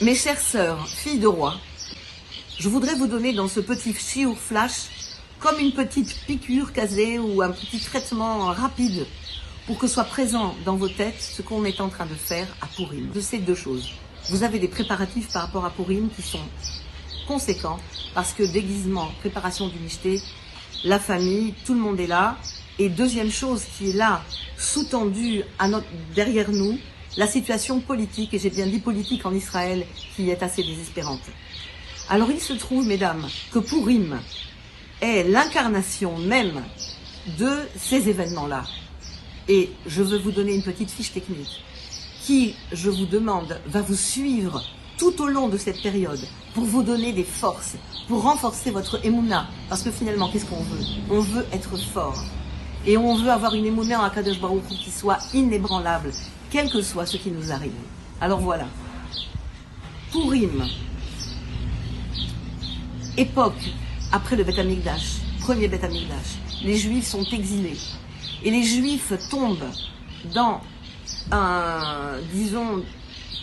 Mes chères sœurs, filles de roi, je voudrais vous donner dans ce petit shiur flash comme une petite piqûre casée ou un petit traitement rapide pour que soit présent dans vos têtes ce qu'on est en train de faire à Purim. Je sais deux choses. Vous avez des préparatifs par rapport à Purim qui sont conséquents parce que déguisement, préparation du michté, la famille, tout le monde est là. Et deuxième chose qui est là, sous-tendue derrière nous, la situation politique, et j'ai bien dit politique en Israël, qui est assez désespérante. Alors il se trouve, mesdames, que Purim est l'incarnation même de ces événements-là. Et je veux vous donner une petite fiche technique qui, je vous demande, va vous suivre tout au long de cette période pour vous donner des forces, pour renforcer votre émouna. Parce que finalement, qu'est-ce qu'on veut? On veut être fort. Et on veut avoir une émouna en Akadosh Baruch Hu qui soit inébranlable, quel que soit ce qui nous arrive. Alors voilà. Purim, époque après le Beth Amikdash, premier Beth Amikdash, les Juifs sont exilés. Et les Juifs tombent dans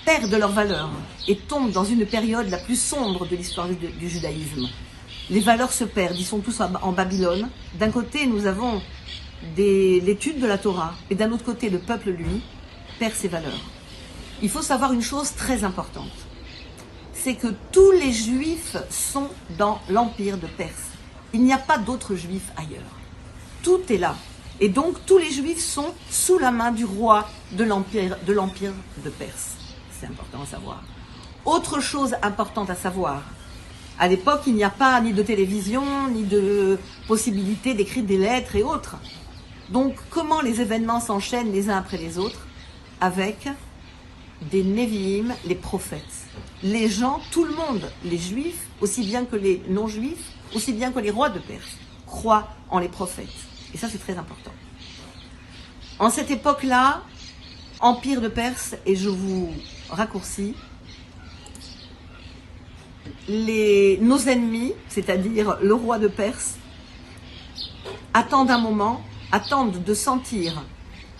perdent leur valeur et tombent dans une période la plus sombre de l'histoire du judaïsme. Les valeurs se perdent, ils sont tous en Babylone. D'un côté, nous avons l'étude de la Torah, et d'un autre côté, le peuple, lui, perd ses valeurs. Il faut savoir une chose très importante, c'est que tous les Juifs sont dans l'Empire de Perse. Il n'y a pas d'autres Juifs ailleurs. Tout est là. Et donc, tous les Juifs sont sous la main du roi de l'Empire de Perse. C'est important à savoir. Autre chose importante à savoir, à l'époque, il n'y a pas ni de télévision, ni de possibilité d'écrire des lettres et autres. Donc, comment les événements s'enchaînent les uns après les autres? Avec des Nevi'im, les prophètes. Les gens, tout le monde, les Juifs, aussi bien que les non-Juifs, aussi bien que les rois de Perse, croient en les prophètes. Et ça, c'est très important. En cette époque-là, Empire de Perse, et je vous raccourcis, nos ennemis, c'est-à-dire le roi de Perse, attendent un moment, attendent de sentir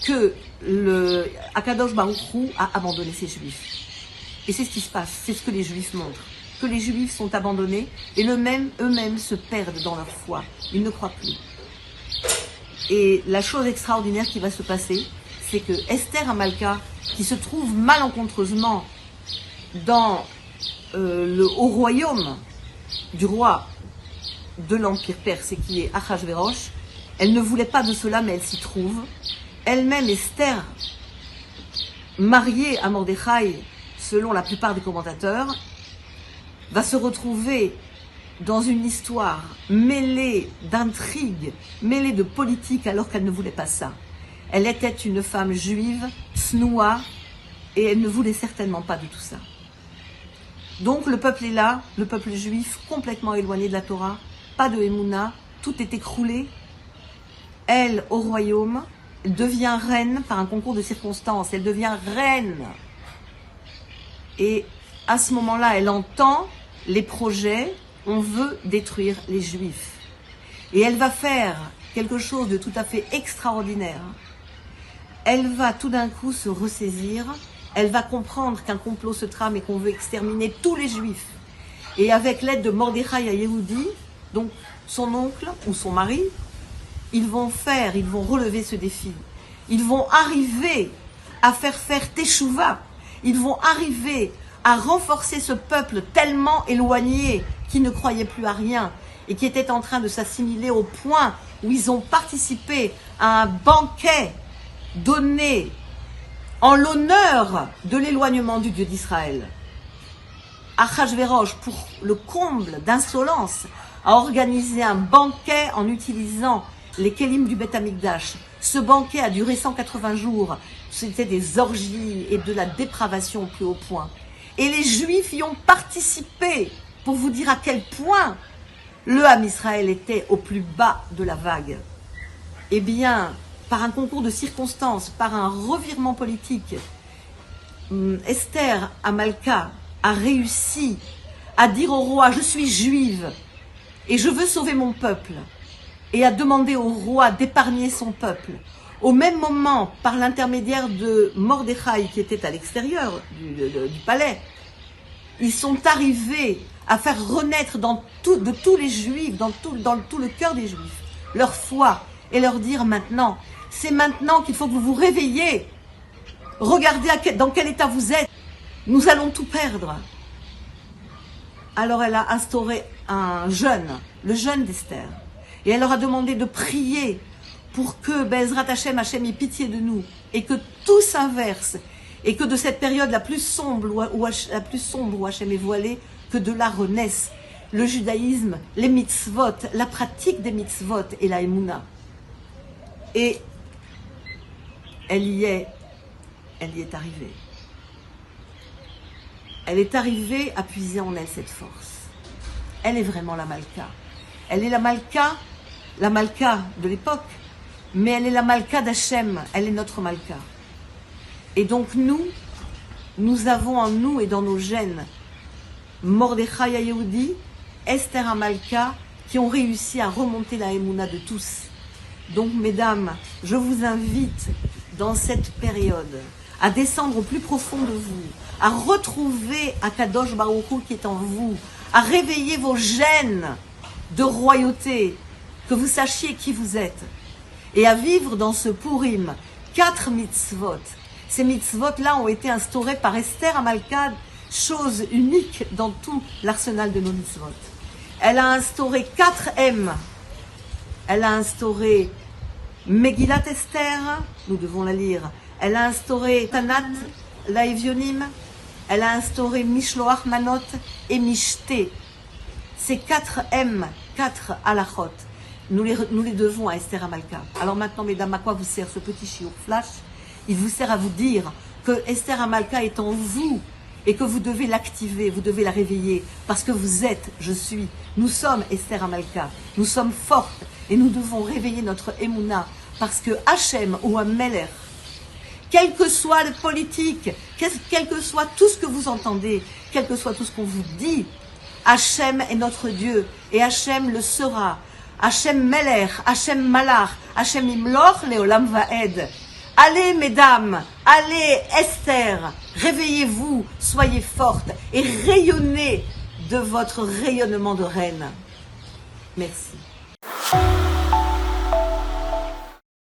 que le Akadosh Baruch Hu a abandonné ses Juifs. Et c'est ce qui se passe, c'est ce que les Juifs montrent. Que les Juifs sont abandonnés et eux-mêmes se perdent dans leur foi. Ils ne croient plus. Et la chose extraordinaire qui va se passer, c'est que Esther Amalka, qui se trouve malencontreusement dans au royaume du roi de l'Empire perse, et qui est Achashverosh, elle ne voulait pas de cela, mais elle s'y trouve. Elle-même, Esther, mariée à Mordechai, selon la plupart des commentateurs, va se retrouver dans une histoire mêlée d'intrigues, mêlée de politique, alors qu'elle ne voulait pas ça. Elle était une femme juive, tsnoua, et elle ne voulait certainement pas de tout ça. Donc le peuple est là, le peuple juif complètement éloigné de la Torah, pas de Emouna, tout est écroulé. Elle, au royaume, devient reine par un concours de circonstances, elle devient reine. Et à ce moment-là, elle entend les projets, on veut détruire les Juifs. Et elle va faire quelque chose de tout à fait extraordinaire. Elle va tout d'un coup se ressaisir, elle va comprendre qu'un complot se trame et qu'on veut exterminer tous les Juifs. Et avec l'aide de Mordechai à Yehudi, donc son oncle ou son mari, ils vont relever ce défi. Ils vont arriver à faire Teshuvah. Ils vont arriver à renforcer ce peuple tellement éloigné qui ne croyait plus à rien et qui était en train de s'assimiler au point où ils ont participé à un banquet donné en l'honneur de l'éloignement du Dieu d'Israël. Achashverosh, pour le comble d'insolence, a organisé un banquet en utilisant les kelim du Beth Amikdash. Ce banquet a duré 180 jours. C'était des orgies et de la dépravation au plus haut point. Et les Juifs y ont participé pour vous dire à quel point le Ham Israël était au plus bas de la vague. Eh bien, par un concours de circonstances, par un revirement politique, Esther Amalka a réussi à dire au roi « Je suis juive et je veux sauver mon peuple » et a demandé au roi d'épargner son peuple. Au même moment, par l'intermédiaire de Mordechai qui était à l'extérieur du palais, Ils sont arrivés à faire renaître de tous les Juifs, dans tout le cœur des Juifs, leur foi et leur dire maintenant, c'est maintenant qu'il faut que vous vous réveillez. Regardez dans quel état vous êtes. Nous allons tout perdre. Alors elle a instauré un jeûne, le jeûne d'Esther. Et elle leur a demandé de prier pour que Bezrat Hashem ait pitié de nous et que tout s'inverse et que de cette période la plus sombre où Hashem est voilé, que de là renaisse le judaïsme, les mitzvot, la pratique des mitzvot et la émouna. Et elle y est arrivée. Elle est arrivée à puiser en elle cette force. Elle est vraiment la Malka. Elle est la Malka de l'époque, mais elle est la Malka d'Hachem, elle est notre Malka. Et donc nous avons en nous et dans nos gènes Mordechai HaYehudi, Esther HaMalka, qui ont réussi à remonter la Emouna de tous. Donc mesdames, je vous invite dans cette période à descendre au plus profond de vous, à retrouver Akadosh Baruch Hu qui est en vous, à réveiller vos gènes de royauté, que vous sachiez qui vous êtes, et à vivre dans ce Purim 4 mitzvot. Ces mitzvot-là ont été instaurés par Esther HaMalka, chose unique dans tout l'arsenal de nos mitzvot. Elle a instauré 4 M. Elle a instauré Megillat Esther, nous devons la lire. Elle a instauré Tanat, Laevionim. Elle a instauré Mishloach Manot et Mishte. Ces 4 M, 4 halachot, nous les devons à Esther HaMalka. Alors maintenant, mesdames, à quoi vous sert ce petit chiour flash? Il vous sert à vous dire que Esther HaMalka est en vous et que vous devez l'activer, vous devez la réveiller, parce que vous êtes, je suis, nous sommes Esther HaMalka, nous sommes fortes et nous devons réveiller notre Emouna, parce que Hachem ou un Meler, quel que soit le politique, quel que soit tout ce que vous entendez, quel que soit tout ce qu'on vous dit, Hachem est notre Dieu et Hachem le sera. Hachem Meler, Hachem Malach, Hachem Imloch, Leolam Vaed. Allez mesdames, allez Esther, réveillez-vous, soyez fortes et rayonnez de votre rayonnement de reine. Merci.